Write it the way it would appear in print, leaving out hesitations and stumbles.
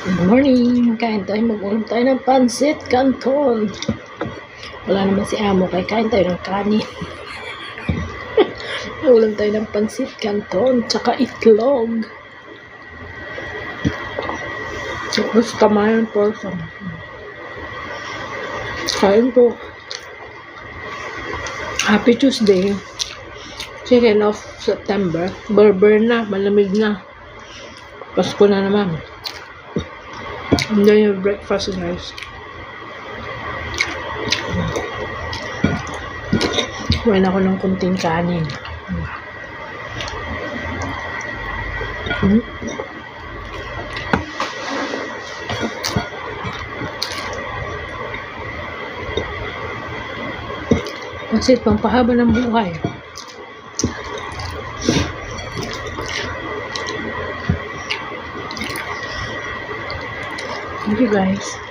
Good morning. Kain tayo. Mag-ulam tayo ng pansit canton. Wala naman si amo. Kaya kain tayo ng kanin. Mag-ulam tayo ng pansit canton. Tsaka itlog. Tapos kamayan portion. Kain po. Happy Tuesday. 2nd of September. Berber na. Malamig na. Pasko na naman. Enjoy your breakfast, guys. Kumain ako ng kunting kanin. Kasi pampahaba ng buhay. Thank you, guys.